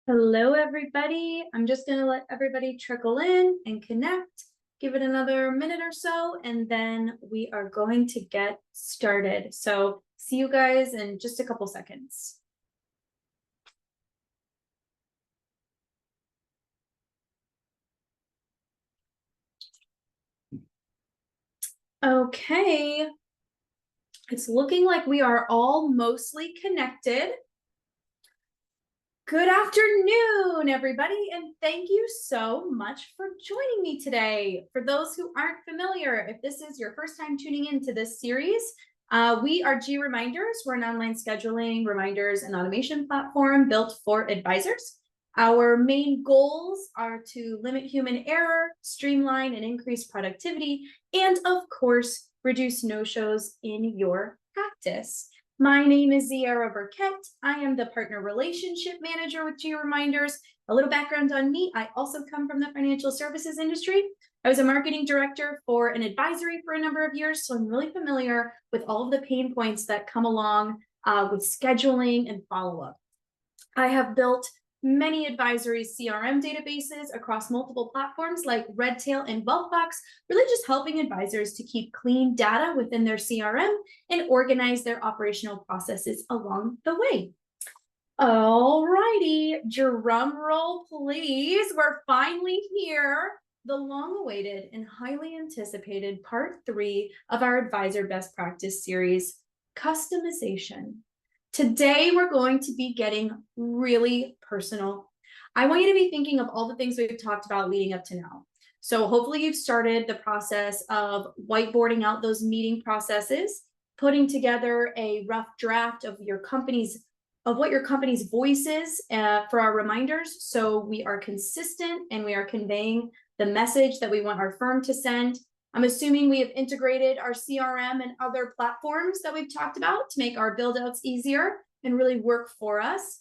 Hello, everybody. I'm just going to let everybody trickle in and connect. Give it another minute or so, and then we are going to get started. So see you guys in just a couple seconds. Okay. It's looking like we are all mostly connected. Good afternoon, everybody, and thank you so much for joining me today. For those who aren't familiar, if this is your first time tuning into this series, we are GReminders. We're an online scheduling, reminders, and automation platform built for advisors. Our main goals are to limit human error, streamline and increase productivity, and of course, reduce no-shows in your practice. My name is Ziara Burkett. I am the Partner Relationship Manager with GReminders. A little background on me, I also come from the financial services industry. I was a marketing director for an advisory for a number of years, so I'm really familiar with all of the pain points that come along with scheduling and follow-up. I have built many advisory CRM databases across multiple platforms like Redtail and Wealthbox, really just helping advisors to keep clean data within their CRM and organize their operational processes along the way. All righty, drum roll, please. We're finally here. The long-awaited and highly anticipated part 3 of our Advisor Best Practice series, customization. Today, we're going to be getting really personal. I want you to be thinking of all the things we've talked about leading up to now. So hopefully you've started the process of whiteboarding out those meeting processes, putting together a rough draft of what your company's voice is for our reminders. So we are consistent and we are conveying the message that we want our firm to send. I'm assuming we have integrated our CRM and other platforms that we've talked about to make our build-outs easier and really work for us.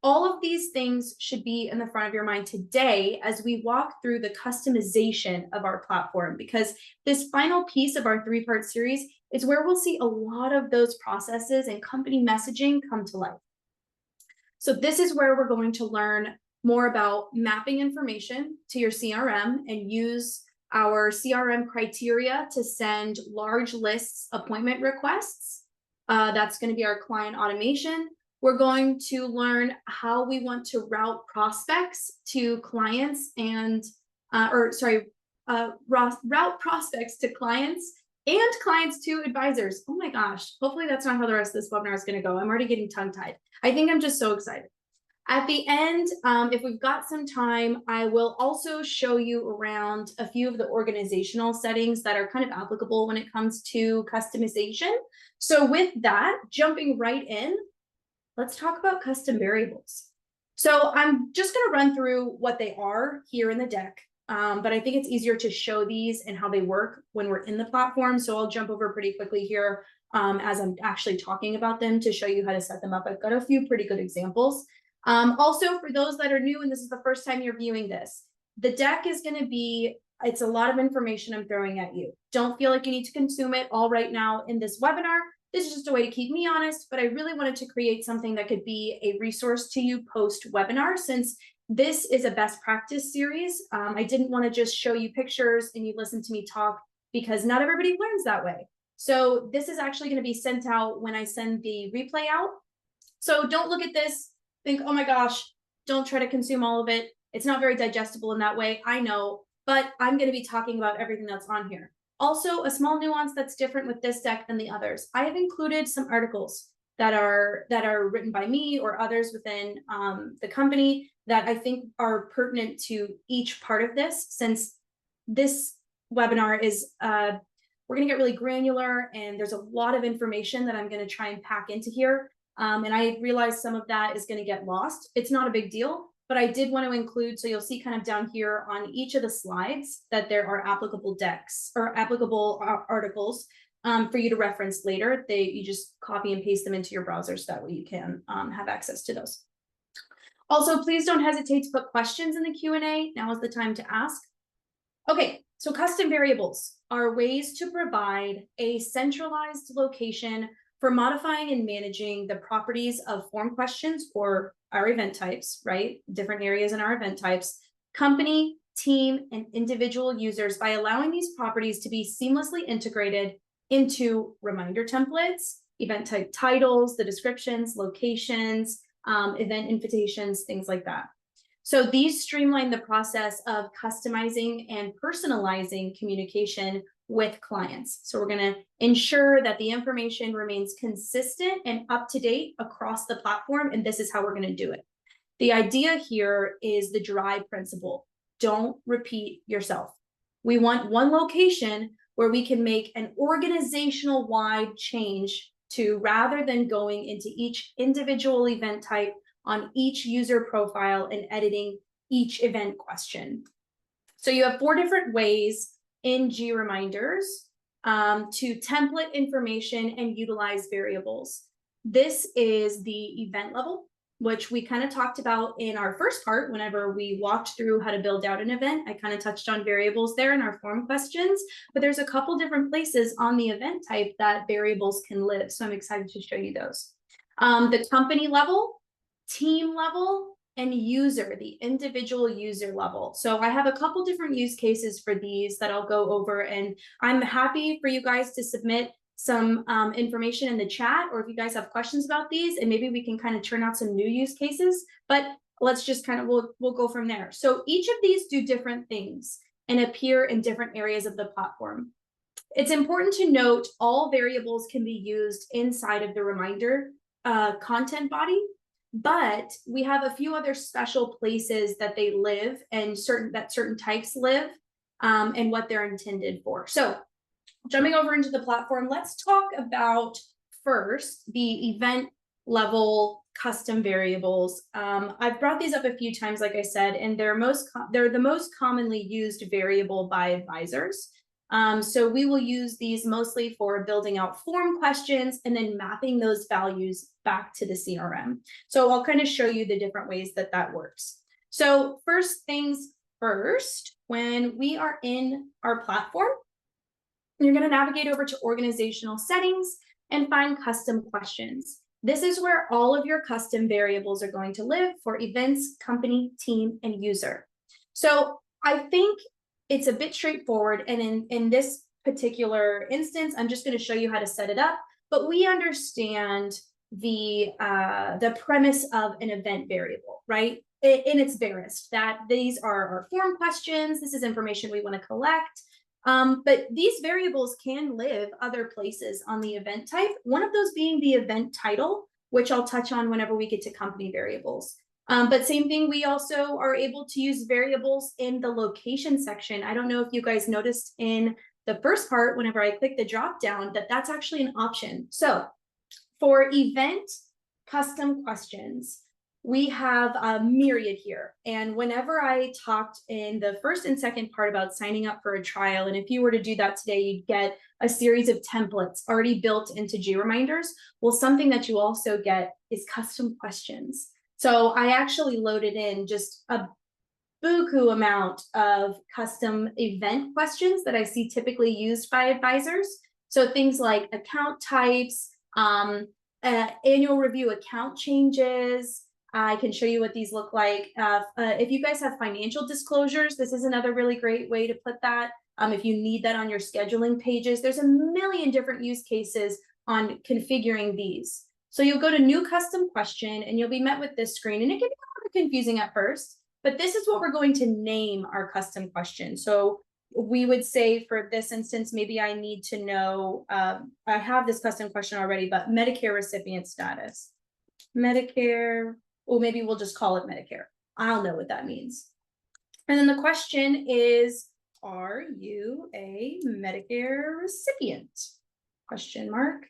All of these things should be in the front of your mind today as we walk through the customization of our platform, because this final piece of our 3-part series is where we'll see a lot of those processes and company messaging come to life. So this is where we're going to learn more about mapping information to your CRM and use our CRM criteria to send large lists appointment requests. That's going to be our client automation. We're going to learn how we want to route prospects to clients and, route prospects to clients and clients to advisors. Oh my gosh, hopefully that's not how the rest of this webinar is going to go. I'm already getting tongue-tied. I think I'm just so excited. At the end, if we've got some time, I will also show you around a few of the organizational settings that are kind of applicable when it comes to customization. So with that, jumping right in, let's talk about custom variables. So I'm just going to run through what they are here in the deck, but I think it's easier to show these and how they work when we're in the platform. So I'll jump over pretty quickly here as I'm actually talking about them to show you how to set them up. I've got a few pretty good examples. Also, for those that are new and this is the first time you're viewing this, the deck is going to be, it's a lot of information I'm throwing at you. Don't feel like you need to consume it all right now in this webinar. This is just a way to keep me honest, but I really wanted to create something that could be a resource to you post-webinar, since this is a best practice series. I didn't want to just show you pictures and you listen to me talk, because not everybody learns that way. So this is actually going to be sent out when I send the replay out. So don't look at this, think, oh my gosh, don't try to consume all of it. It's not very digestible in that way, I know, but I'm going to be talking about everything that's on here. Also, a small nuance that's different with this deck than the others. I have included some articles that are written by me or others within the company that I think are pertinent to each part of this, since this webinar is, we're going to get really granular and there's a lot of information that I'm going to try and pack into here. And I realize some of that is going to get lost. It's not a big deal, but I did want to include, so you'll see kind of down here on each of the slides that there are applicable decks or applicable articles for you to reference later. You just copy and paste them into your browser so that way you can have access to those. Also, please don't hesitate to put questions in the Q&A. Now is the time to ask. Okay, so custom variables are ways to provide a centralized location for modifying and managing the properties of form questions for our event types, right? Different areas in our event types, company, team, and individual users by allowing these properties to be seamlessly integrated into reminder templates, event type titles, the descriptions, locations, event invitations, things like that. So these streamline the process of customizing and personalizing communication with clients. So we're going to ensure that the information remains consistent and up to date across the platform, and this is how we're going to do it. The idea here is the DRY principle. Don't repeat yourself. We want one location where we can make an organizational wide change to, rather than going into each individual event type on each user profile and editing each event question. So you have 4 different ways in GReminders to template information and utilize variables. This is the event level, which we kind of talked about in our first part. Whenever we walked through how to build out an event, I kind of touched on variables there in our form questions, but there's a couple different places on the event type that variables can live. So I'm excited to show you those. The company level, team level, and user, the individual user level. So I have a couple different use cases for these that I'll go over, and I'm happy for you guys to submit some information in the chat, or if you guys have questions about these, and maybe we can kind of churn out some new use cases, but let's just kind of, we'll go from there. So each of these do different things and appear in different areas of the platform. It's important to note all variables can be used inside of the reminder content body, but we have a few other special places that they live and certain types live and what they're intended for. So jumping over into the platform, let's talk about first the event level custom variables. I've brought these up a few times, like I said, and they're the most commonly used variable by advisors. So we will use these mostly for building out form questions and then mapping those values back to the CRM. So I'll kind of show you the different ways that that works. So first things first, when we are in our platform, you're going to navigate over to organizational settings and find custom questions. This is where all of your custom variables are going to live for events, company, team, and user. So I think it's a bit straightforward. And in this particular instance, I'm just going to show you how to set it up. But we understand the premise of an event variable, right? In its barest, that these are our form questions. This is information we want to collect. But these variables can live other places on the event type, one of those being the event title, which I'll touch on whenever we get to company variables. But same thing, we also are able to use variables in the location section. I don't know if you guys noticed in the first part, whenever I click the drop down, that that's actually an option. So for event custom questions, we have a myriad here. And whenever I talked in the first and second part about signing up for a trial, and if you were to do that today, you'd get a series of templates already built into GReminders. Well, something that you also get is custom questions. So I actually loaded in just a buku amount of custom event questions that I see typically used by advisors. So things like account types, annual review account changes. I can show you what these look like. If you guys have financial disclosures, this is another really great way to put that. If you need that on your scheduling pages, there's a million different use cases on configuring these. So you'll go to new custom question and you'll be met with this screen, and it can be a little confusing at first, but this is what we're going to name our custom question. So we would say for this instance, maybe I need to know, I have this custom question already, but Medicare recipient status. Medicare, or maybe we'll just call it Medicare. I'll know what that means. And then the question is, are you a Medicare recipient? Question mark.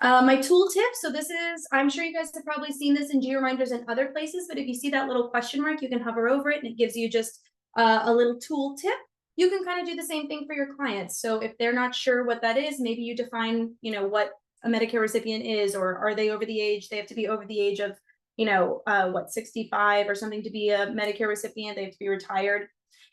My tooltip, so this is, I'm sure you guys have probably seen this in GReminders and other places, but if you see that little question mark, you can hover over it and it gives you just a little tool tip. You can kind of do the same thing for your clients. So if they're not sure what that is, maybe you define, what a Medicare recipient is, or are they over the age? They have to be over the age of, 65 or something to be a Medicare recipient. They have to be retired.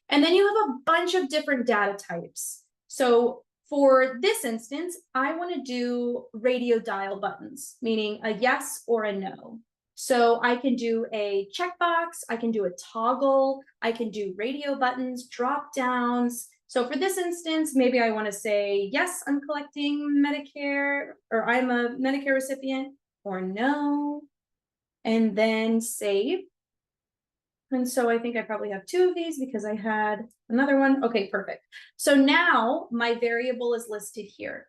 And then you have a bunch of different data types. So For this instance, I want to do radio dial buttons, meaning a yes or a no. So I can do a checkbox, I can do a toggle, I can do radio buttons, drop downs. So for this instance, maybe I want to say, yes, I'm collecting Medicare, or I'm a Medicare recipient, or no, and then save. And so I think I probably have 2 of these because I had another one. Okay, perfect. So now my variable is listed here.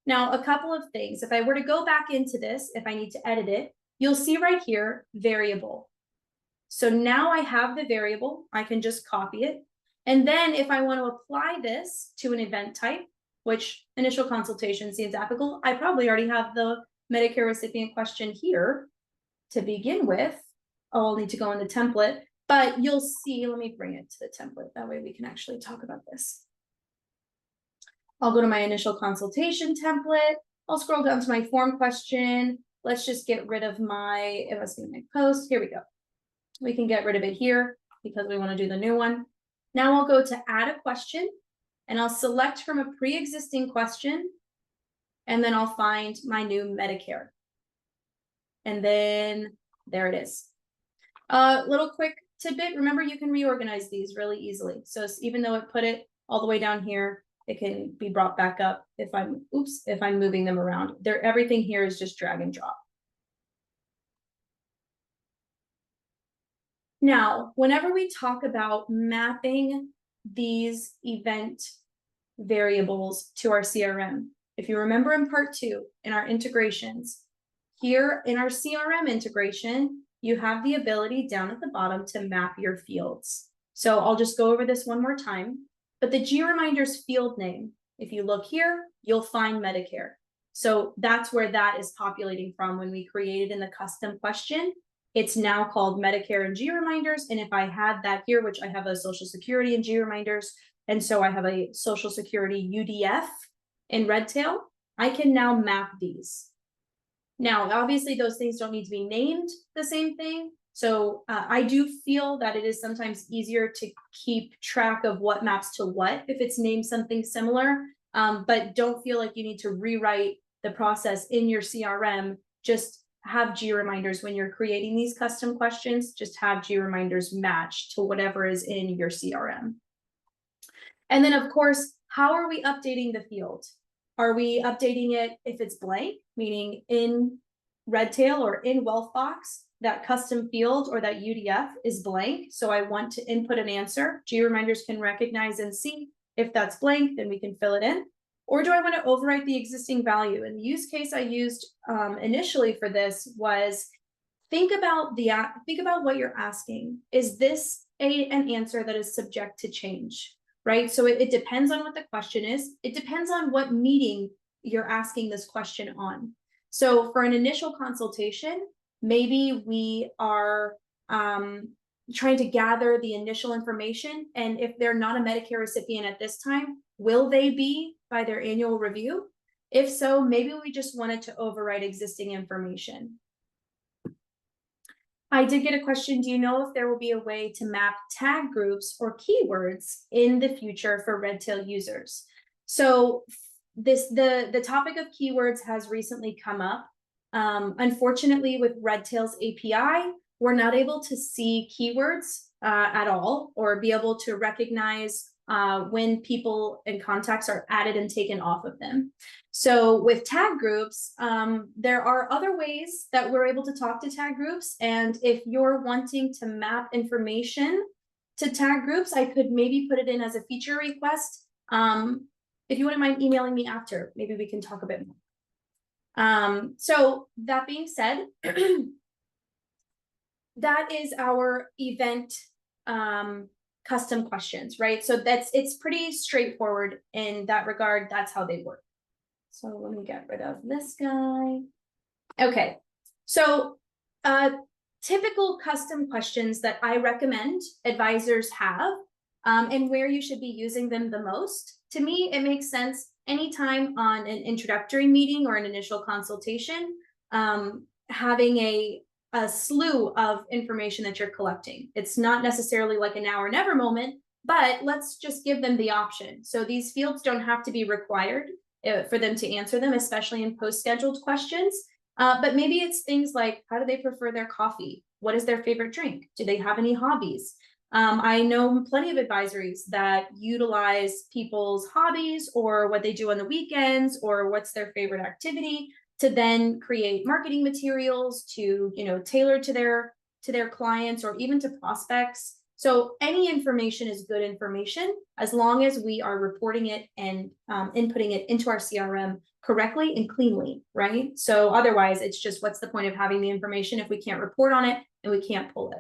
Now, a couple of things. If I were to go back into this, if I need to edit it, you'll see right here, variable. So now I have the variable. I can just copy it. And then if I want to apply this to an event type, which initial consultation seems applicable, I probably already have the Medicare recipient question here to begin with. Oh, I'll need to go in the template. But you'll see, let me bring it to the template. That way we can actually talk about this. I'll go to my initial consultation template. I'll scroll down to my form question. Let's just get rid of my, it must be my post. Here we go. We can get rid of it here because we want to do the new one. Now I'll go to add a question and I'll select from a pre-existing question. And then I'll find my new Medicare. And then there it is. Little quick tidbit, remember you can reorganize these really easily. So even though it put it all the way down here, it can be brought back up if I'm moving them around. Everything here is just drag and drop. Now, whenever we talk about mapping these event variables to our CRM, if you remember in part 2, in our integrations, here in our CRM integration, you have the ability down at the bottom to map your fields. So I'll just go over this one more time. But the GReminders field name, if you look here, you'll find Medicare. So that's where that is populating from when we created in the custom question. It's now called Medicare in GReminders. And if I had that here, which I have a Social Security in GReminders, and so I have a Social Security UDF in Redtail, I can now map these. Now, obviously, those things don't need to be named the same thing. So I do feel that it is sometimes easier to keep track of what maps to what if it's named something similar. But don't feel like you need to rewrite the process in your CRM. Just have GReminders when you're creating these custom questions. Just have GReminders match to whatever is in your CRM. And then, of course, how are we updating the field? Are we updating it if it's blank, meaning in Redtail or in Wealthbox, that custom field or that UDF is blank? So I want to input an answer. GReminders can recognize and see if that's blank, then we can fill it in. Or do I want to overwrite the existing value? And the use case I used initially for this was think about what you're asking. Is this an answer that is subject to change? Right? So it depends on what the question is. It depends on what meeting you're asking this question on. So for an initial consultation, maybe we are trying to gather the initial information. And if they're not a Medicare recipient at this time, will they be by their annual review? If so, maybe we just wanted to overwrite existing information. I did get a question. Do you know if there will be a way to map tag groups or keywords in the future for Redtail users? So the topic of keywords has recently come up. Unfortunately, with Redtail's API, we're not able to see keywords at all or be able to recognize when people and contacts are added and taken off of them. So with tag groups, there are other ways that we're able to talk to tag groups. And if you're wanting to map information to tag groups, I could maybe put it in as a feature request. If you wouldn't mind emailing me after, maybe we can talk a bit more. So that being said, that is our event custom questions, right? So it's pretty straightforward in that regard. That's how they work. So let me get rid of this guy. Okay, so typical custom questions that I recommend advisors have and where you should be using them the most. To me, it makes sense anytime on an introductory meeting or an initial consultation, having a slew of information that you're collecting. It's not necessarily like a now or never moment, but let's just give them the option. So these fields don't have to be required for them to answer them, especially in post-scheduled questions. But maybe it's things like, how do they prefer their coffee? What is their favorite drink? Do they have any hobbies? I know plenty of advisories that utilize people's hobbies or what they do on the weekends or what's their favorite activity to then create marketing materials to, tailor to their clients or even to prospects. So any information is good information as long as we are reporting it and inputting it into our CRM correctly and cleanly, right? So otherwise, it's just what's the point of having the information if we can't report on it and we can't pull it?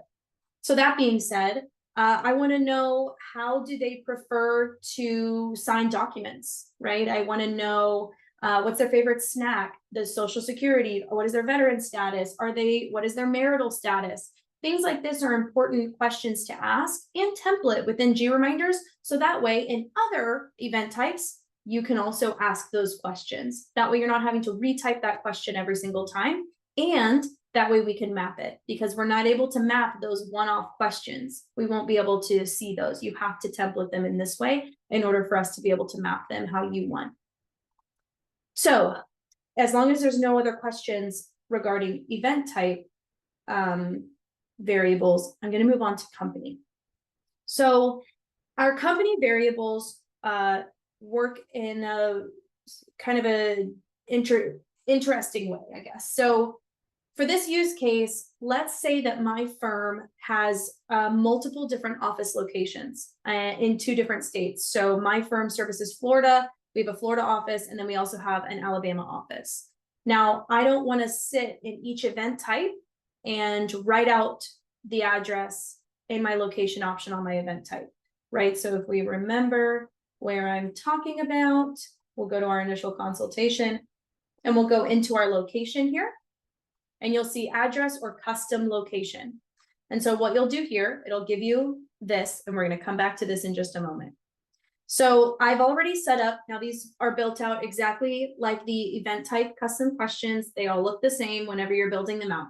So that being said, I want to know, how do they prefer to sign documents, right? I want to know what's their favorite snack, the Social Security, what is their veteran status? What is their marital status? Things like this are important questions to ask and template within GReminders. So that way in other event types, you can also ask those questions. That way you're not having to retype that question every single time. And that way we can map it, because we're not able to map those one-off questions. We won't be able to see those. You have to template them in this way in order for us to be able to map them how you want. So as long as there's no other questions regarding event type variables, I'm going to move on to company. So our company variables work in a kind of a interesting way, I guess. So for this use case, let's say that my firm has multiple different office locations in 2 different states. So my firm services Florida. We have a Florida office, and then we also have an Alabama office. Now, I don't want to sit in each event type and write out the address in my location option on my event type, right? So if we remember where I'm talking about, we'll go to our initial consultation and we'll go into our location here. And you'll see address or custom location. And so what you'll do here, it'll give you this, and we're going to come back to this in just a moment. So I've already set up, now these are built out exactly like the event type custom questions. They all look the same whenever you're building them out.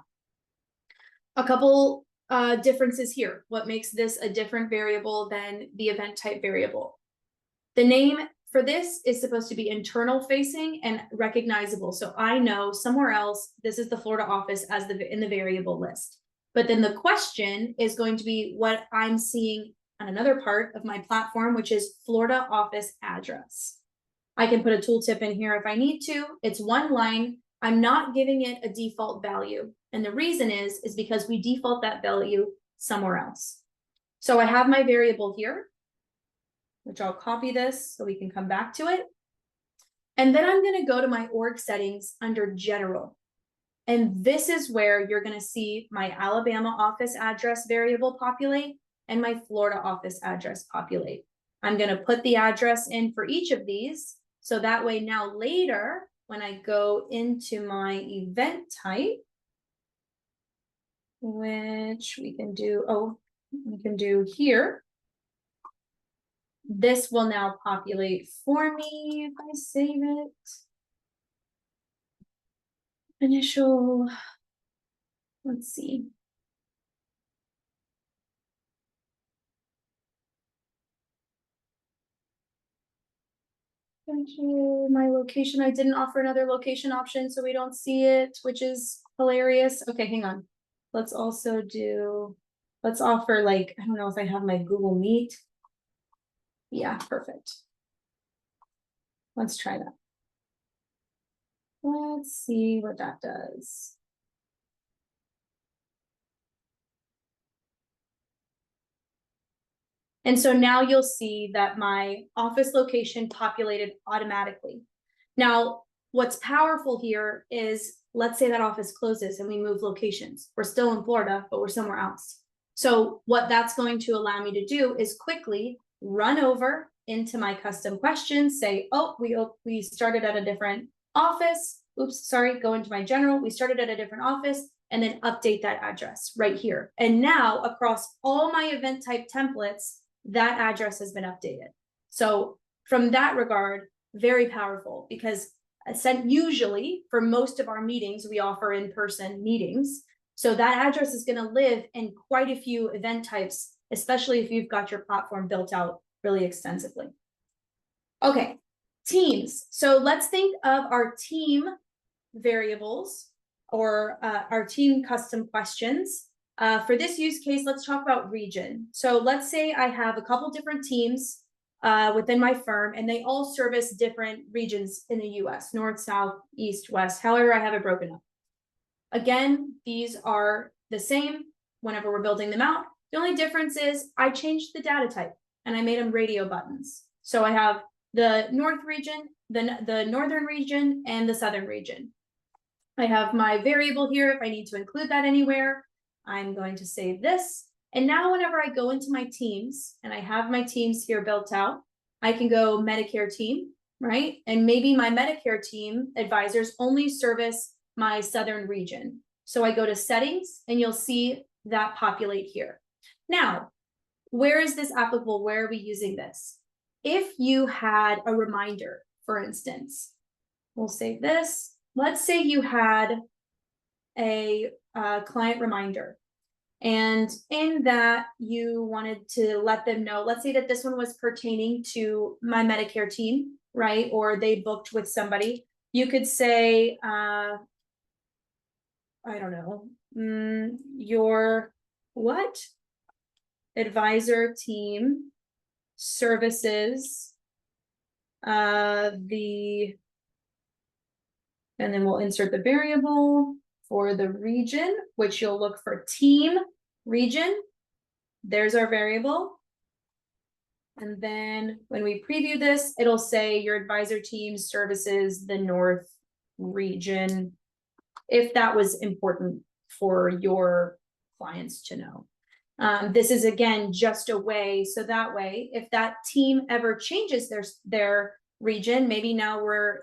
A couple differences here. What makes this a different variable than the event type variable? The name for this is supposed to be internal facing and recognizable. So I know somewhere else, this is the Florida office as in the variable list. But then the question is going to be what I'm seeing on another part of my platform, which is Florida office address. I can put a tooltip in here if I need to. It's one line. I'm not giving it a default value. And the reason is because we default that value somewhere else. So I have my variable here, which I'll copy this so we can come back to it. And then I'm going to go to my org settings under general. And this is where you're going to see my Alabama office address variable populate and my Florida office address populate. I'm going to put the address in for each of these. So that way now later, when I go into my event type, which we can do here. This will now populate for me if I save it. Initial, let's see. My location, I didn't offer another location option, so we don't see it, which is hilarious. Okay, hang on. Let's also let's offer, like, I don't know if I have my Google Meet. Yeah, perfect. Let's try that. Let's see what that does. And so now you'll see that my office location populated automatically. Now, what's powerful here is, let's say that office closes and we move locations. We're still in Florida, but we're somewhere else. So what that's going to allow me to do is quickly run over into my custom questions, say, oh, we started at a different office. Oops, sorry, go into my general. We started at a different office, and then update that address right here. And now across all my event type templates, that address has been updated. So from that regard, very powerful, because usually for most of our meetings, we offer in-person meetings. So that address is going to live in quite a few event types especially if you've got your platform built out really extensively. Okay, teams. So let's think of our team variables or our team custom questions. For this use case, let's talk about region. So let's say I have a couple different teams within my firm, and they all service different regions in the US, north, south, east, west, however I have it broken up. Again, these are the same whenever we're building them out. The only difference is I changed the data type and I made them radio buttons. So I have the north region, the northern region, and the southern region. I have my variable here if I need to include that anywhere. I'm going to save this. And now whenever I go into my teams and I have my teams here built out, I can go Medicare team, right? And maybe my Medicare team advisors only service my southern region. So I go to settings and you'll see that populate here. Now, where is this applicable? Where are we using this? If you had a reminder, for instance, we'll save this. Let's say you had a client reminder, and in that you wanted to let them know, let's say that this one was pertaining to my Medicare team, right? Or they booked with somebody. You could say, I don't know, your what? Advisor team services and then we'll insert the variable for the region, which you'll look for team region. There's our variable. And then when we preview this, it'll say your advisor team services the north region, if that was important for your clients to know. This is, again, just a way, so that way, if that team ever changes their region, maybe now we're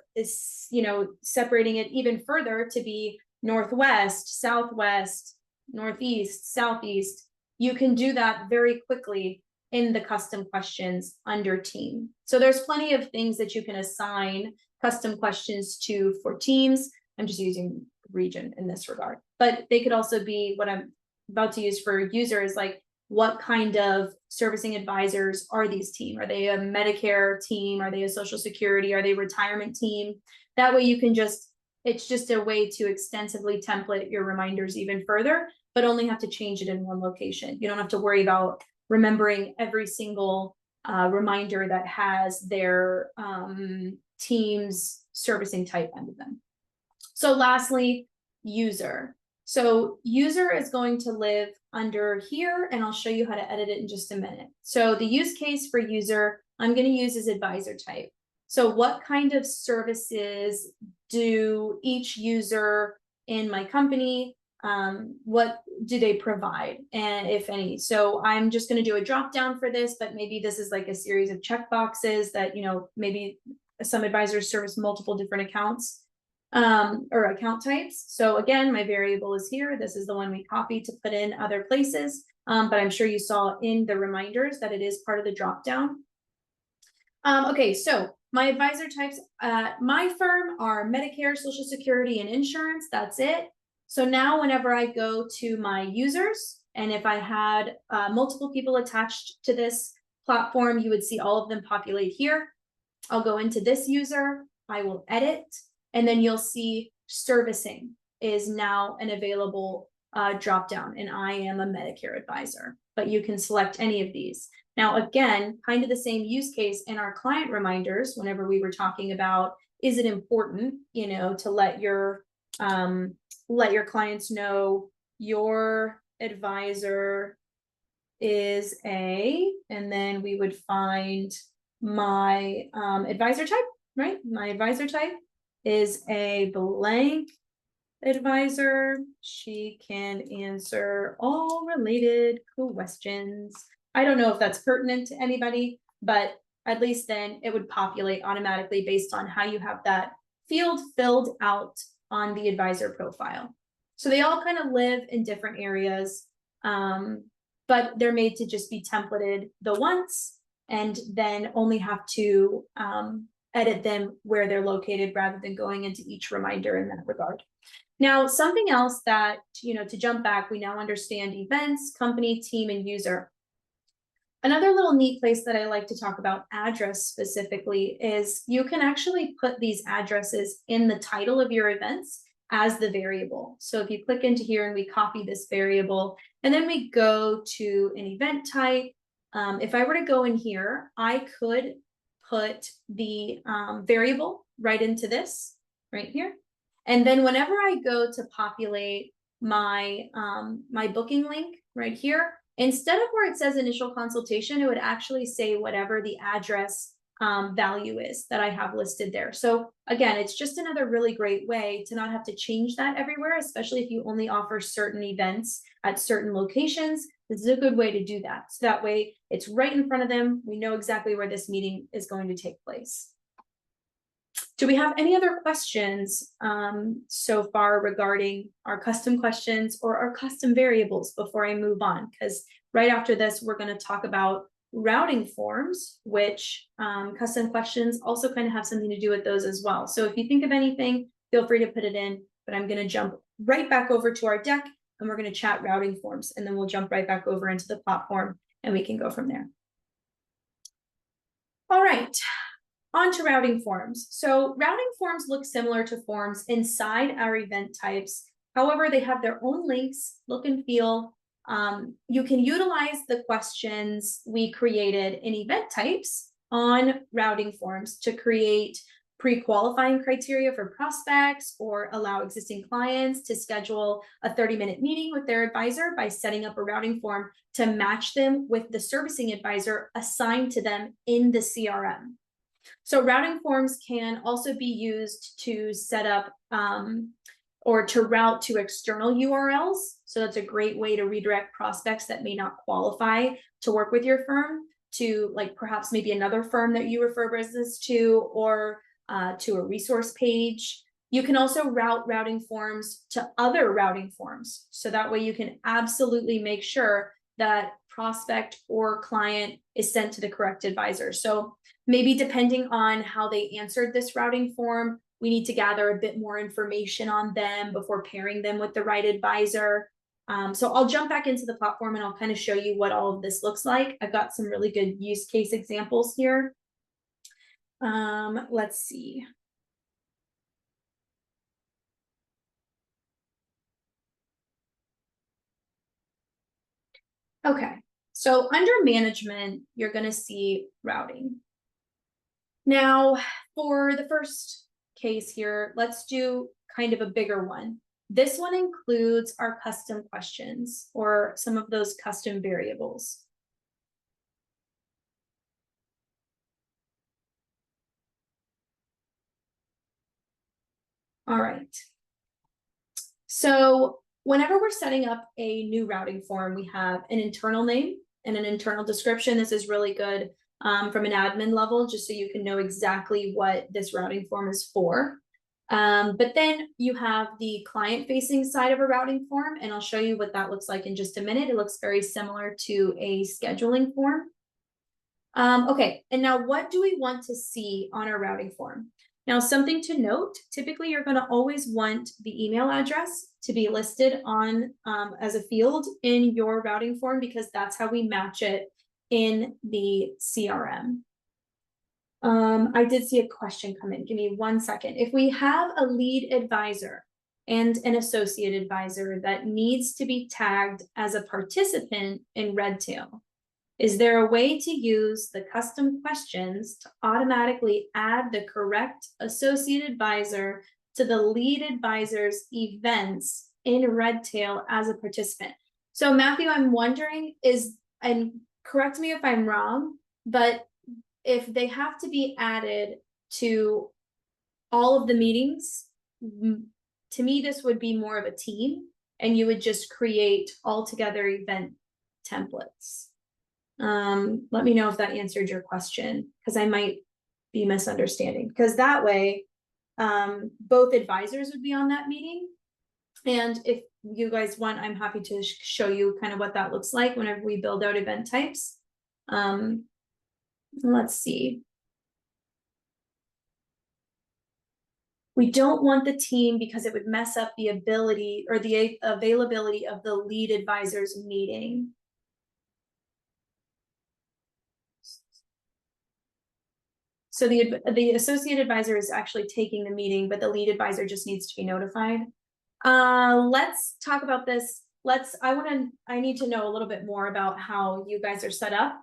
separating it even further to be northwest, southwest, northeast, southeast, you can do that very quickly in the custom questions under team. So there's plenty of things that you can assign custom questions to for teams. I'm just using region in this regard, but they could also be what I'm about to use for users, like what kind of servicing advisors are these team? Are they a Medicare team? Are they a Social Security? Are they a retirement team? That way you can it's just a way to extensively template your reminders even further, but only have to change it in one location. You don't have to worry about remembering every single reminder that has their team's servicing type under them. So lastly, user. So user is going to live under here, and I'll show you how to edit it in just a minute. So the use case for user, I'm going to use as advisor type. So what kind of services do each user in my company, what do they provide, and if any? So I'm just going to do a drop down for this, but maybe this is like a series of check boxes that, maybe some advisors service multiple different accounts. Or account types. So again, my variable is here. This is the one we copied to put in other places, but I'm sure you saw in the reminders that it is part of the dropdown. Okay, so my advisor types at my firm are Medicare, Social Security, and insurance. That's it. So now whenever I go to my users, and if I had multiple people attached to this platform, you would see all of them populate here. I'll go into this user, I will edit, and then you'll see servicing is now an available dropdown, and I am a Medicare advisor, but you can select any of these. Now, again, kind of the same use case in our client reminders, whenever we were talking about, is it important, to let your clients know your advisor is and then we would find my advisor type, right? My advisor type is a blank advisor. She can answer all related questions. I don't know if that's pertinent to anybody, but at least then it would populate automatically based on how you have that field filled out on the advisor profile. So they all kind of live in different areas, but they're made to just be templated the once and then only have to edit them where they're located rather than going into each reminder in that regard. Now, something else that, to jump back, we now understand events, company, team, and user. Another little neat place that I like to talk about address specifically is you can actually put these addresses in the title of your events as the variable. So if you click into here and we copy this variable, and then we go to an event type, if I were to go in here, I could put the variable right into this right here. And then whenever I go to populate my my booking link right here, instead of where it says initial consultation, it would actually say whatever the address value is that I have listed there. So again, it's just another really great way to not have to change that everywhere, especially if you only offer certain events at certain locations. This is a good way to do that. So that way it's right in front of them. We know exactly where this meeting is going to take place. Do we have any other questions so far regarding our custom questions or our custom variables before I move on? Because right after this, we're going to talk about routing forms, which custom questions also kind of have something to do with those as well. So if you think of anything, feel free to put it in, but I'm going to jump right back over to our deck and we're going to chat routing forms, and then we'll jump right back over into the platform and we can go from there. All right. On to routing forms. So routing forms look similar to forms inside our event types. However, they have their own links, look and feel. You can utilize the questions we created in event types on routing forms to create pre-qualifying criteria for prospects or allow existing clients to schedule a 30-minute meeting with their advisor by setting up a routing form to match them with the servicing advisor assigned to them in the CRM. So routing forms can also be used to set up or to route to external URLs. So that's a great way to redirect prospects that may not qualify to work with your firm to, like, perhaps maybe another firm that you refer business to, or to a resource page. You can also route routing forms to other routing forms. So that way you can absolutely make sure that prospect or client is sent to the correct advisor. So maybe depending on how they answered this routing form, we need to gather a bit more information on them before pairing them with the right advisor. So I'll jump back into the platform and I'll kind of show you what all of this looks like. I've got some really good use case examples here. Let's see. Okay, so under management, you're going to see routing. Now, for the first case here, let's do kind of a bigger one. This one includes our custom questions or some of those custom variables. All right. So whenever we're setting up a new routing form, we have an internal name and an internal description. This is really good from an admin level, just so you can know exactly what this routing form is for. But then you have the client-facing side of a routing form, and I'll show you what that looks like in just a minute. It looks very similar to a scheduling form. Okay, and now what do we want to see on our routing form? Now, something to note, typically you're going to always want the email address to be listed on as a field in your routing form, because that's how we match it in the CRM. I did see a question come in. Give me 1 second. If we have a lead advisor and an associate advisor that needs to be tagged as a participant in Redtail, is there a way to use the custom questions to automatically add the correct associate advisor to the lead advisor's events in Redtail as a participant? So Matthew, I'm wondering and correct me if I'm wrong, but if they have to be added to all of the meetings, to me, this would be more of a team, and you would just create all together event templates. Let me know if that answered your question, because I might be misunderstanding, because that way both advisors would be on that meeting. And if you guys want, I'm happy to show you kind of what that looks like whenever we build out event types. Let's see. We don't want the team because it would mess up the ability or the availability of the lead advisor's meeting. So the associate advisor is actually taking the meeting, but the lead advisor just needs to be notified. Let's talk about this. I need to know a little bit more about how you guys are set up.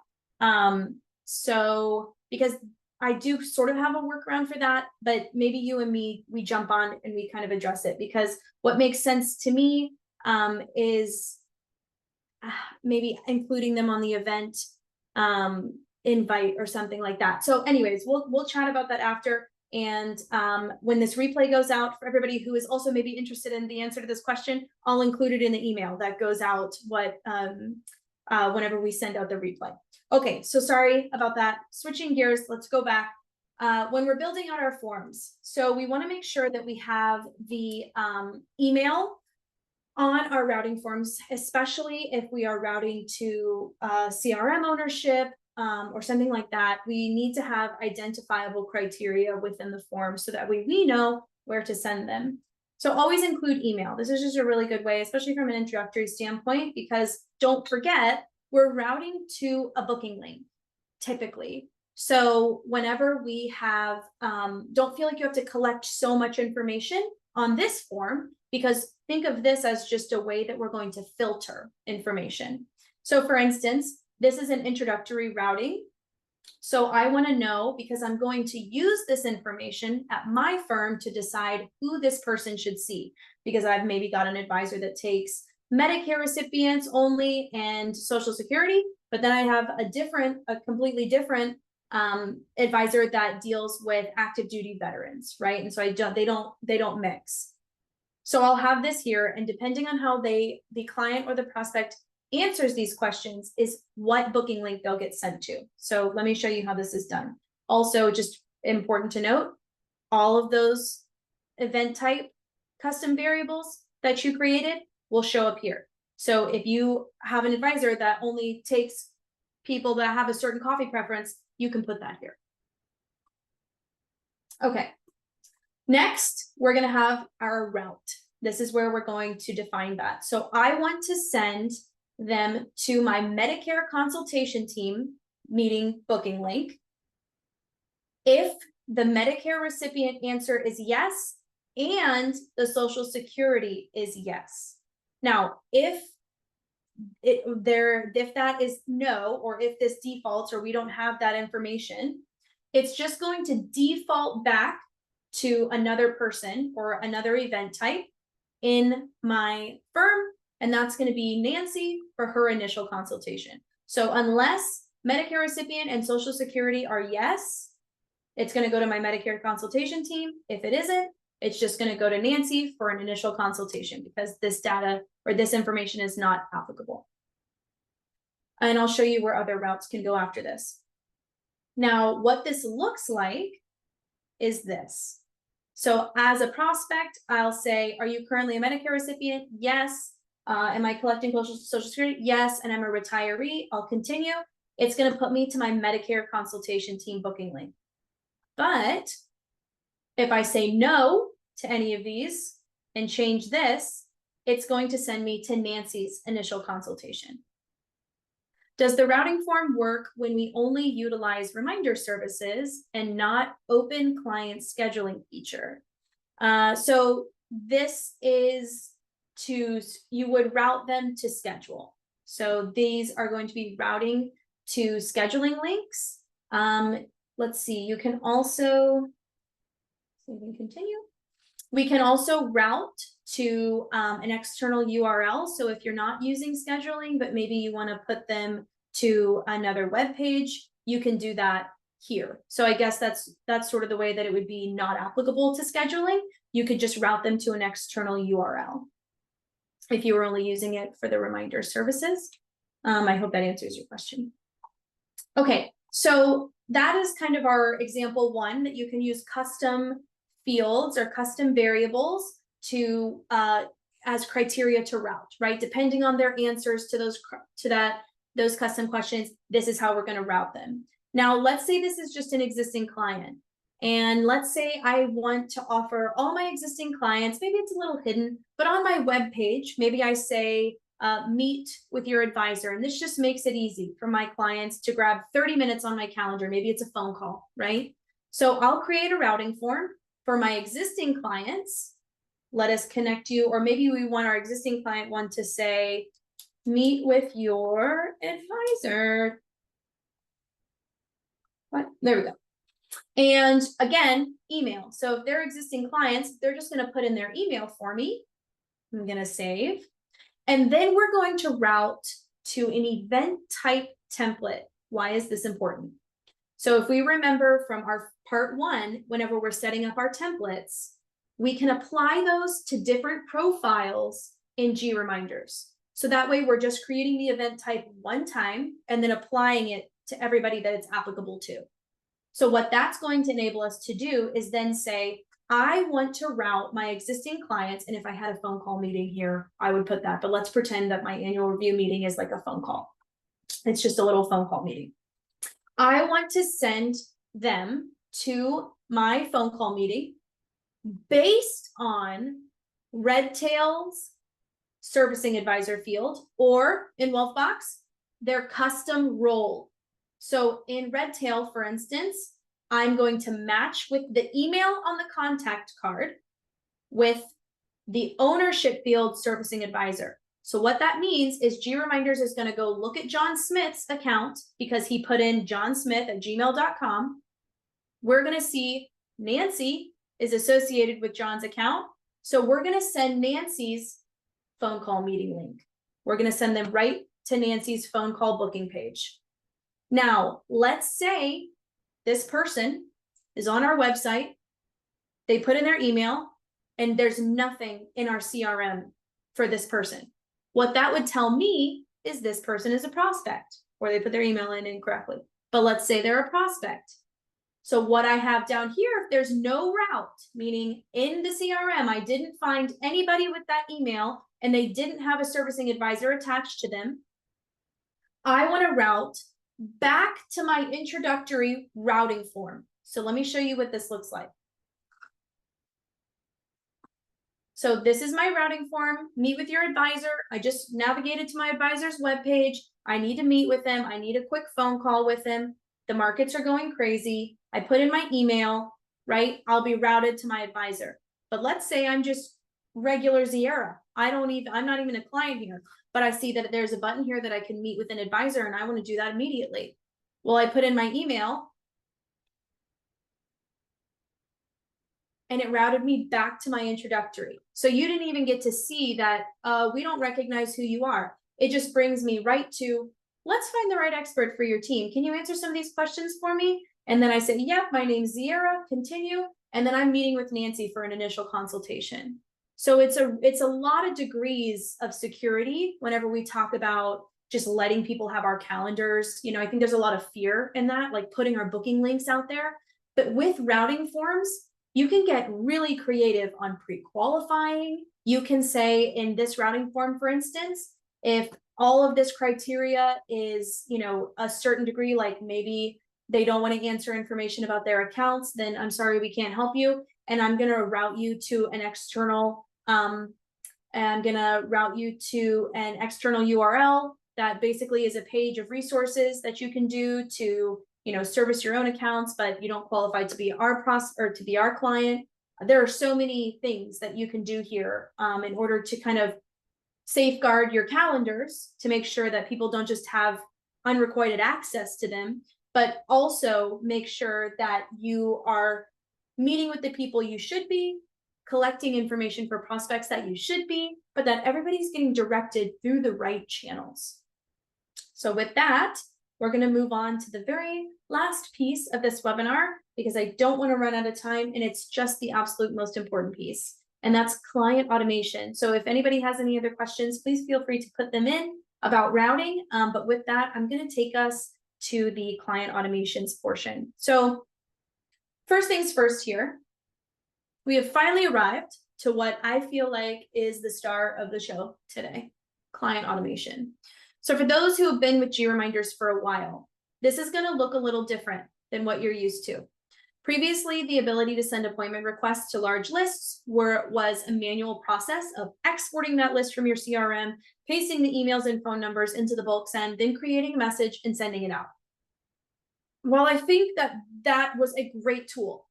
So because I do sort of have a workaround for that, but maybe you and me, we jump on and we kind of address it, because what makes sense to me is maybe including them on the event invite or something like that. So anyways, we'll chat about that after. And when this replay goes out, for everybody who is also maybe interested in the answer to this question, I'll include it in the email that goes out whenever we send out the replay. Okay, so sorry about that. Switching gears, let's go back. When we're building out our forms, so we want to make sure that we have the email on our routing forms, especially if we are routing to CRM ownership or something like that. We need to have identifiable criteria within the form so that we know where to send them. So always include email. This is just a really good way, especially from an introductory standpoint, because don't forget, we're routing to a booking link typically. So whenever we have, don't feel like you have to collect so much information on this form, because think of this as just a way that we're going to filter information. So for instance, this is an introductory routing. So I want to know, because I'm going to use this information at my firm to decide who this person should see, because I've maybe got an advisor that takes Medicare recipients only and Social Security, but then I have a completely different advisor that deals with active duty veterans, right? And so they don't mix. So I'll have this here, and depending on how the client or the prospect answers these questions is what booking link they'll get sent to. So let me show you how this is done. Also, just important to note, all of those event type custom variables that you created will show up here. So if you have an advisor that only takes people that have a certain coffee preference, you can put that here. Okay. Next, we're going to have our route. This is where we're going to define that. So I want to send them to my Medicare consultation team meeting booking link. If the Medicare recipient answer is yes, and the Social Security is yes. Now, if that is no, or if this defaults or we don't have that information, it's just going to default back to another person or another event type in my firm, and that's going to be Nancy for her initial consultation. So unless Medicare recipient and Social Security are yes, it's going to go to my Medicare consultation team. If it isn't, it's just going to go to Nancy for an initial consultation, because this data or this information is not applicable. And I'll show you where other routes can go after this. Now, what this looks like is this. So as a prospect, I'll say, are you currently a Medicare recipient? Yes. Am I collecting Social Security? Yes. And I'm a retiree. I'll continue. It's going to put me to my Medicare consultation team booking link. But if I say no to any of these and change this, it's going to send me to Nancy's initial consultation. Does the routing form work when we only utilize reminder services and not open client scheduling feature? So this is you would route them to schedule. So these are going to be routing to scheduling links. Let's see, you can also, so we can continue. We can also route to an external URL. So if you're not using scheduling, but maybe you want to put them to another web page, you can do that here. So I guess that's sort of the way that it would be not applicable to scheduling. You could just route them to an external URL if you were only using it for the reminder services. I hope that answers your question. Okay, so that is kind of our example one, that you can use custom fields or custom variables to as criteria to route, right? Depending on their answers to those custom questions, this is how we're going to route them. Now, let's say this is just an existing client, and let's say I want to offer all my existing clients, maybe it's a little hidden, but on my web page, maybe I say meet with your advisor, and this just makes it easy for my clients to grab 30 minutes on my calendar. Maybe it's a phone call, right? So I'll create a routing form for my existing clients. Let us connect you, or maybe we want our existing client one to say, meet with your advisor. What? There we go. And again, email. So if they're existing clients, they're just going to put in their email for me. I'm going to save. And then we're going to route to an event type template. Why is this important? So if we remember from our part 1, whenever we're setting up our templates, we can apply those to different profiles in GReminders. So that way we're just creating the event type one time and then applying it to everybody that it's applicable to. So what that's going to enable us to do is then say, I want to route my existing clients. And if I had a phone call meeting here, I would put that. But let's pretend that my annual review meeting is like a phone call. It's just a little phone call meeting. I want to send them to my phone call meeting based on Redtail's servicing advisor field, or in Wolfbox, their custom role. So in Redtail, for instance, I'm going to match with the email on the contact card with the ownership field servicing advisor. So what that means is GReminders is going to go look at John Smith's account because he put in johnsmith@gmail.com. We're going to see Nancy is associated with John's account. So we're going to send Nancy's phone call meeting link. We're going to send them right to Nancy's phone call booking page. Now, let's say this person is on our website. They put in their email and there's nothing in our CRM for this person. What that would tell me is this person is a prospect, or they put their email in incorrectly. But let's say they're a prospect. So what I have down here, if there's no route, meaning in the CRM, I didn't find anybody with that email and they didn't have a servicing advisor attached to them, I want to route back to my introductory routing form. So let me show you what this looks like. So this is my routing form, meet with your advisor. I just navigated to my advisor's webpage. I need to meet with them. I need a quick phone call with them. The markets are going crazy. I put in my email, right? I'll be routed to my advisor. But let's say I'm just regular Sierra. I'm not even a client here, but I see that there's a button here that I can meet with an advisor and I want to do that immediately. Well, I put in my email and it routed me back to my introductory. So you didn't even get to see that we don't recognize who you are. It just brings me right to, let's find the right expert for your team. Can you answer some of these questions for me? And then I say, yep, my name's Sierra, continue. And then I'm meeting with Nancy for an initial consultation. So it's a lot of degrees of security whenever we talk about just letting people have our calendars. You know, I think there's a lot of fear in that, like putting our booking links out there. But with routing forms, you can get really creative on pre-qualifying. You can say in this routing form, for instance, if all of this criteria is, you know, a certain degree, like maybe they don't want to answer information about their accounts, then I'm sorry, we can't help you. And I'm going to route you to an external, URL that basically is a page of resources that you can do to, you know, service your own accounts, but you don't qualify to be our to be our client. There are so many things that you can do here in order to kind of safeguard your calendars to make sure that people don't just have unrequited access to them, but also make sure that you are meeting with the people you should be, collecting information for prospects that you should be, but that everybody's getting directed through the right channels. So with that, we're going to move on to the very last piece of this webinar because I don't want to run out of time, and it's just the absolute most important piece, and that's client automation. So if anybody has any other questions, please feel free to put them in about routing. But with that, I'm going to take us to the client automations portion. So first things first here, we have finally arrived to what I feel like is the star of the show today, client automation. So for those who have been with GReminders for a while, this is going to look a little different than what you're used to. Previously, the ability to send appointment requests to large lists was a manual process of exporting that list from your CRM, pasting the emails and phone numbers into the bulk send, then creating a message and sending it out. while I think that that was a great tool,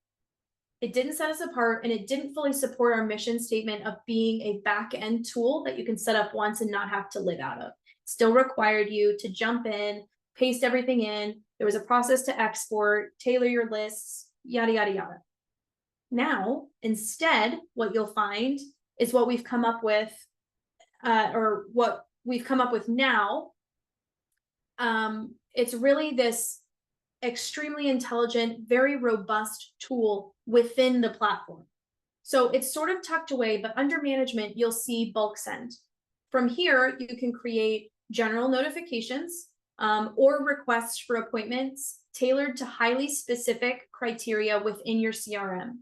it didn't set us apart and it didn't fully support our mission statement of being a back-end tool that you can set up once and not have to live out of. It still required you to jump in, paste everything in. There was a process to export, tailor your lists, yada, yada, yada. Now, instead, what you'll find is what we've come up with, or what we've come up with now. It's really this extremely intelligent, very robust tool within the platform. So it's sort of tucked away, but under management, you'll see bulk send. From here, you can create general notifications or requests for appointments tailored to highly specific criteria within your CRM.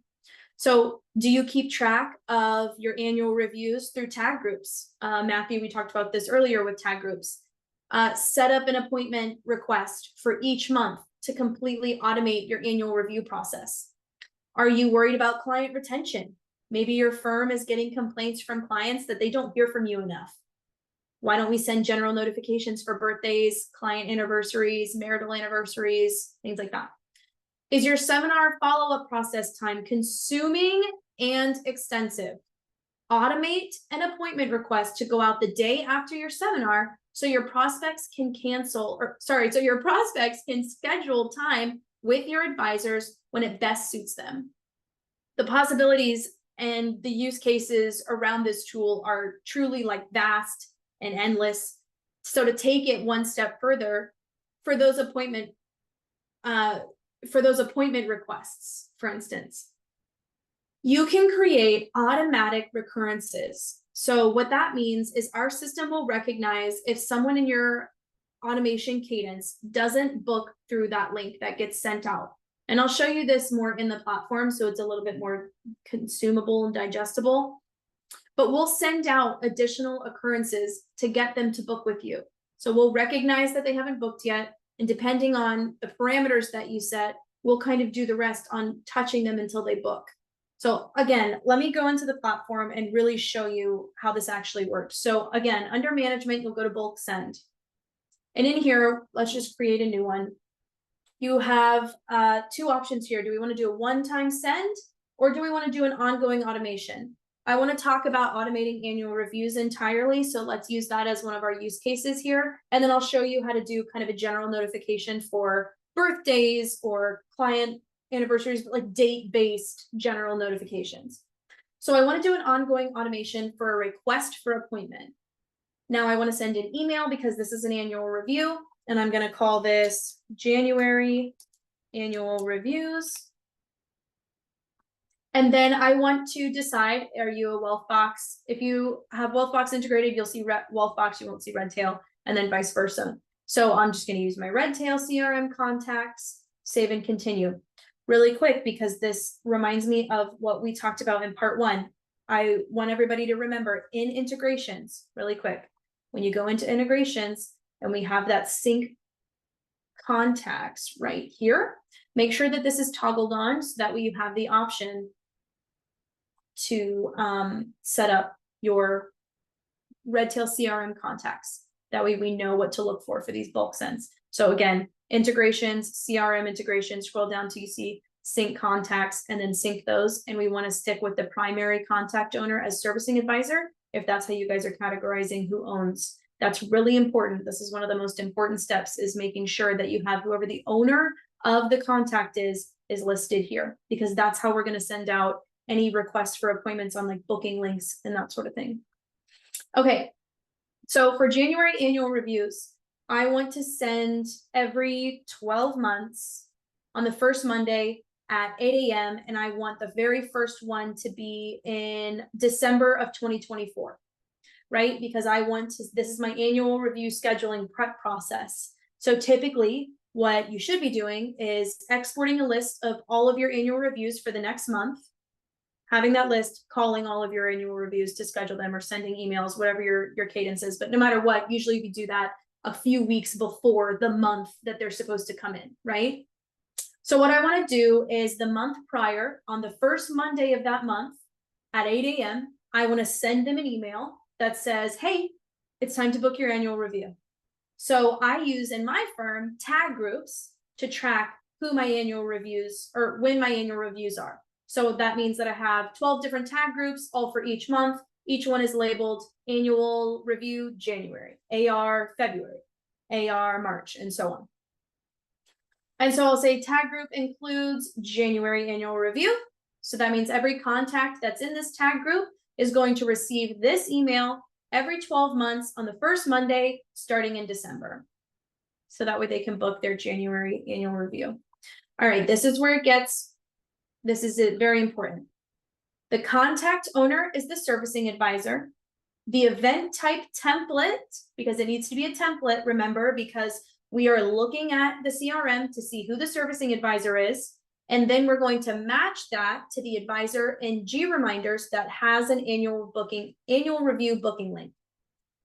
So do you keep track of your annual reviews through tag groups? Matthew, we talked about this earlier with tag groups. Set up an appointment request for each month to completely automate your annual review process. Are you worried about client retention? Maybe your firm is getting complaints from clients that they don't hear from you enough. Why don't we send general notifications for birthdays, client anniversaries, marital anniversaries, things like that? Is your seminar follow-up process time consuming and extensive? Automate an appointment request to go out the day after your seminar so your prospects can so your prospects can schedule time with your advisors when it best suits them. The possibilities and the use cases around this tool are truly like vast and endless. So to take it one step further, for those appointment requests, for instance, you can create automatic recurrences. So what that means is our system will recognize if someone in your automation cadence doesn't book through that link that gets sent out. And I'll show you this more in the platform so it's a little bit more consumable and digestible. But we'll send out additional occurrences to get them to book with you. So we'll recognize that they haven't booked yet. And depending on the parameters that you set, we'll kind of do the rest on touching them until they book. So again, let me go into the platform and really show you how this actually works. So again, under management, you'll go to bulk send. And in here, let's just create a new one. You have two options here. Do we want to do a one-time send or do we want to do an ongoing automation? I want to talk about automating annual reviews entirely. So let's use that as one of our use cases here. And then I'll show you how to do kind of a general notification for birthdays or client anniversaries, but like date-based general notifications. So I want to do an ongoing automation for a request for appointment. Now I want to send an email because this is an annual review, and I'm going to call this January annual reviews. And then I want to decide, are you a Wealthbox? If you have Wealthbox integrated, you'll see Wealthbox, you won't see Redtail, and then vice versa. So I'm just going to use my Redtail CRM contacts, save and continue. Really quick, because this reminds me of what we talked about in part one. I want everybody to remember in integrations, really quick, when you go into integrations and we have that sync contacts right here, make sure that this is toggled on so that way you have the option to set up your Redtail CRM contacts. That way we know what to look for these bulk sends. So again, integrations, CRM integration, scroll down till you see sync contacts and then sync those. And we want to stick with the primary contact owner as servicing advisor. If that's how you guys are categorizing who owns, that's really important. This is one of the most important steps, is making sure that you have whoever the owner of the contact is listed here, because that's how we're going to send out any requests for appointments on like booking links and that sort of thing. Okay. So for January annual reviews, I want to send every 12 months on the first Monday at 8 a.m. And I want the very first one to be in December of 2024, right? Because I want to, this is my annual review scheduling prep process. So typically what you should be doing is exporting a list of all of your annual reviews for the next month, having that list, calling all of your annual reviews to schedule them, or sending emails, whatever your cadence is. But no matter what, usually you do that a few weeks before the month that they're supposed to come in, right? So what I want to do is the month prior, on the first Monday of that month at 8 a.m., I want to send them an email that says, hey, it's time to book your annual review. So I use in my firm tag groups to track who my annual reviews or when my annual reviews are. So that means that I have 12 different tag groups, all for each month. Each one is labeled annual review January, AR February, AR March, and so on. And so I'll say tag group includes January annual review. So that means every contact that's in this tag group is going to receive this email every 12 months on the first Monday, starting in December. So that way they can book their January annual review. All right, this is where it gets, this is very important. The contact owner is the servicing advisor. The event type template, because it needs to be a template, remember, because we are looking at the CRM to see who the servicing advisor is. And then we're going to match that to the advisor in GReminders that has an annual review booking link.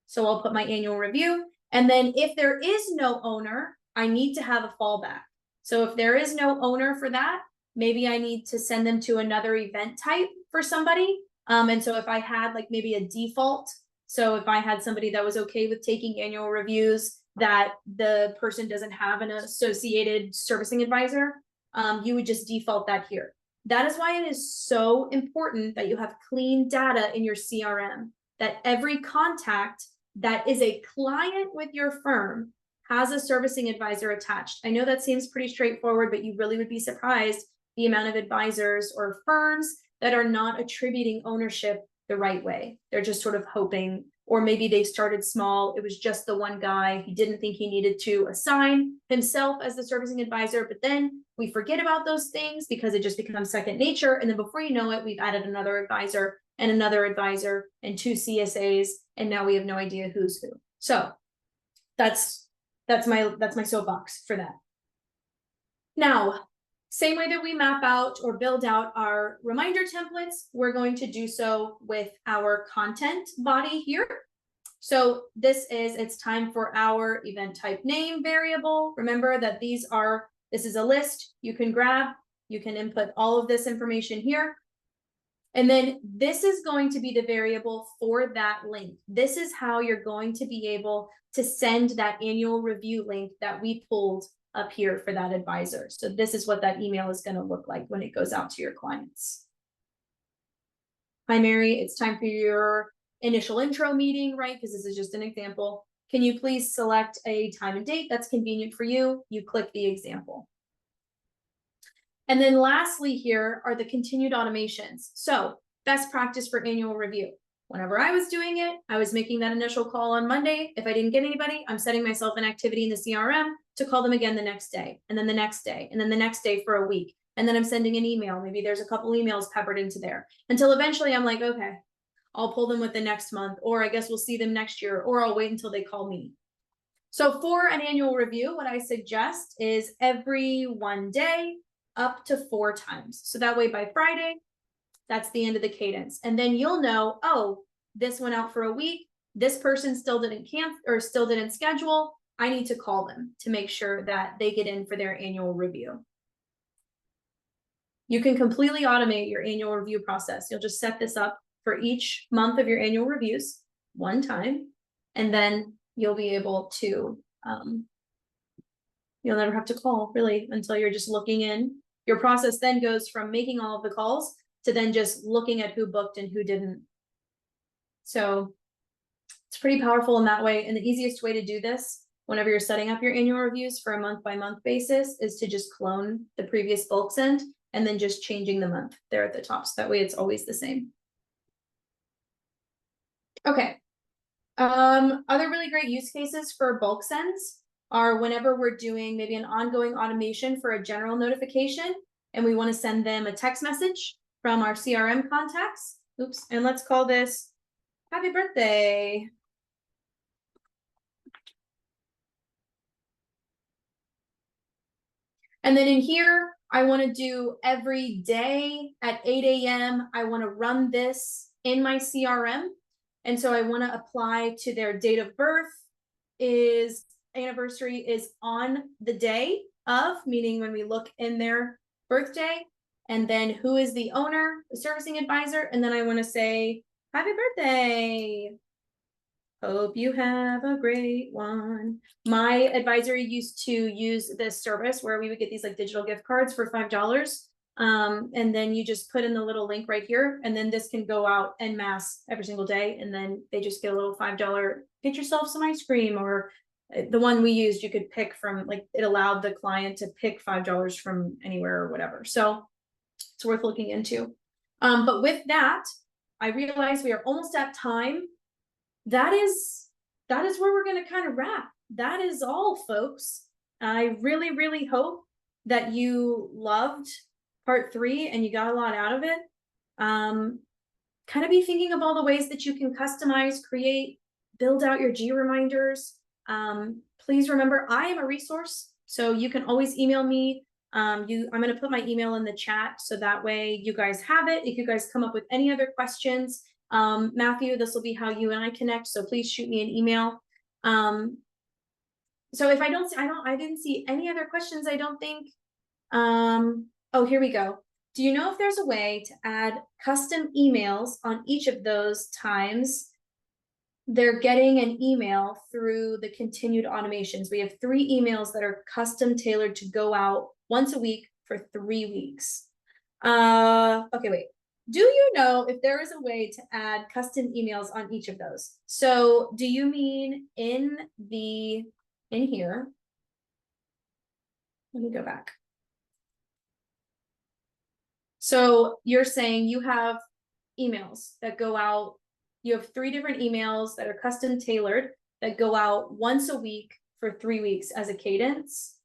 So I'll put my annual review. And then if there is no owner, I need to have a fallback. So if there is no owner for that, maybe I need to send them to another event type for somebody. And so if I had like maybe a default, so if I had somebody that was okay with taking annual reviews that the person doesn't have an associated servicing advisor, you would just default that here. That is why it is so important that you have clean data in your CRM, that every contact that is a client with your firm has a servicing advisor attached. I know that seems pretty straightforward, but you really would be surprised the amount of advisors or firms that are not attributing ownership the right way. They're just sort of hoping, or maybe they started small. It was just the one guy. He didn't think he needed to assign himself as the servicing advisor, but then we forget about those things because it just becomes second nature. And then before you know it, we've added another advisor and another advisor and 2 CSAs. And now we have no idea who's who. So that's my soapbox for that. Now, same way that we map out or build out our reminder templates, we're going to do so with our content body here. So this is, it's time for our event type name variable. Remember that this is a list you can grab. You can input all of this information here. And then this is going to be the variable for that link. This is how you're going to be able to send that annual review link that we pulled up here for that advisor. So this is what that email is going to look like when it goes out to your clients. Hi, Mary, it's time for your initial intro meeting, right? Because this is just an example. Can you please select a time and date that's convenient for you? You click the example. And then lastly here are the continued automations. So best practice for annual review. Whenever I was doing it, I was making that initial call on Monday. If I didn't get anybody, I'm setting myself an activity in the CRM to call them again the next day, and then the next day, and then the next day for a week. And then I'm sending an email. Maybe there's a couple emails peppered into there until eventually I'm like, okay, I'll pull them with the next month, or I guess we'll see them next year, or I'll wait until they call me. So for an annual review, what I suggest is every 1 day up to 4 times. So that way by Friday, that's the end of the cadence. And then you'll know, oh, this went out for a week. This person still didn't schedule. I need to call them to make sure that they get in for their annual review. You can completely automate your annual review process. You'll just set this up for each month of your annual reviews 1 time, and then you'll be able to, you'll never have to call really until you're just looking in. Your process then goes from making all of the calls to then just looking at who booked and who didn't. So it's pretty powerful in that way. And the easiest way to do this whenever you're setting up your annual reviews for a month-by-month basis is to just clone the previous bulk send and then just changing the month there at the top. So that way it's always the same. Okay. Other really great use cases for bulk sends are whenever we're doing maybe an ongoing automation for a general notification and we want to send them a text message from our CRM contacts. Oops. And let's call this happy birthday. And then in here, I want to do every day at 8 a.m. I want to run this in my CRM. And so I want to apply to their date of birth anniversary is on the day of, meaning when we look in their birthday, and then who is the owner, the servicing advisor. And then I want to say, happy birthday. Hope you have a great one. My advisor used to use this service where we would get these like digital gift cards for $5. And then you just put in the little link right here, and then this can go out en masse every single day. And then they just get a little $5, get yourself some ice cream, or the one we used, you could pick from, like, it allowed the client to pick $5 from anywhere or whatever. So it's worth looking into. But with that, I realize we are almost at time. That is where we're going to kind of wrap. That is all, folks. I really, really hope that you loved part 3 and you got a lot out of it. Kind of be thinking of all the ways that you can customize, create, build out your GReminders. Please remember, I am a resource, so you can always email me. I'm going to put my email in the chat, so that way you guys have it. If you guys come up with any other questions, Matthew, this will be how you and I connect, so please shoot me an email. So if I didn't see any other questions, I don't think. Oh, here we go. Do you know if there's a way to add custom emails on each of those times they're getting an email through the continued automations? We have 3 emails that are custom tailored to go out once a week for 3 weeks. Okay, wait. Do you know if there is a way to add custom emails on each of those? So do you mean in here? Let me go back. So you're saying you have emails that go out. You have 3 different emails that are custom tailored that go out once a week for 3 weeks as a cadence.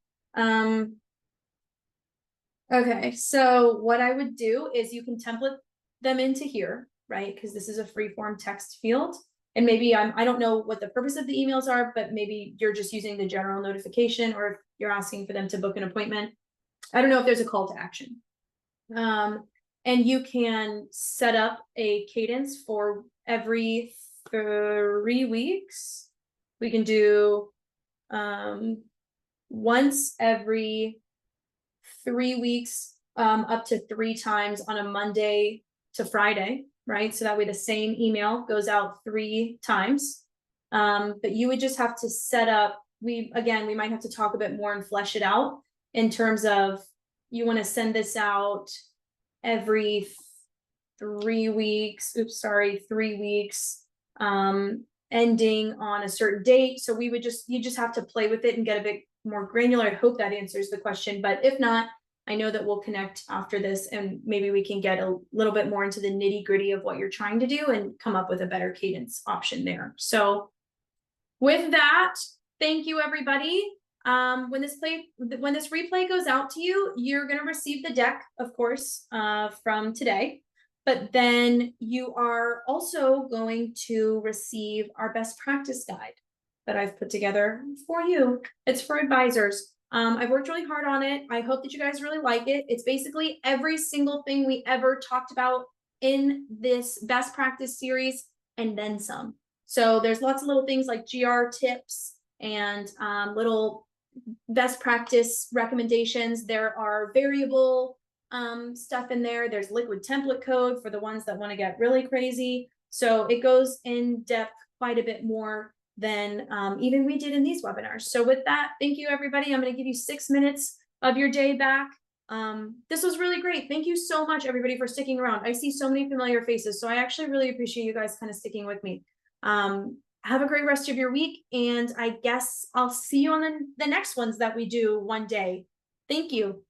Okay, so what I would do is you can template them into here, right? Because this is a free form text field. And maybe I don't know what the purpose of the emails are, but maybe you're just using the general notification, or if you're asking for them to book an appointment. I don't know if there's a call to action. And you can set up a cadence for every 3 weeks. We can do once every 3 weeks, up to 3 times on a Monday to Friday, right? So that way the same email goes out 3 times. But you would just have to set up, we might have to talk a bit more and flesh it out in terms of, you want to send this out every 3 weeks, 3 weeks, ending on a certain date. So you just have to play with it and get a bit more granular. I hope that answers the question, but if not, I know that we'll connect after this and maybe we can get a little bit more into the nitty-gritty of what you're trying to do and come up with a better cadence option there. So with that, thank you, everybody. When this replay goes out to you, you're going to receive the deck, of course, from today, but then you are also going to receive our best practice guide that I've put together for you. It's for advisors. I've worked really hard on it. I hope that you guys really like it. It's basically every single thing we ever talked about in this best practice series and then some. So there's lots of little things like GR tips and little best practice recommendations. There are variable stuff in there. There's liquid template code for the ones that want to get really crazy. So it goes in depth quite a bit more than even we did in these webinars. So with that, thank you, everybody. I'm going to give you 6 minutes of your day back. This was really great. Thank you so much, everybody, for sticking around. I see so many familiar faces, so I actually really appreciate you guys kind of sticking with me. Have a great rest of your week, and I guess I'll see you on the next ones that we do one day. Thank you.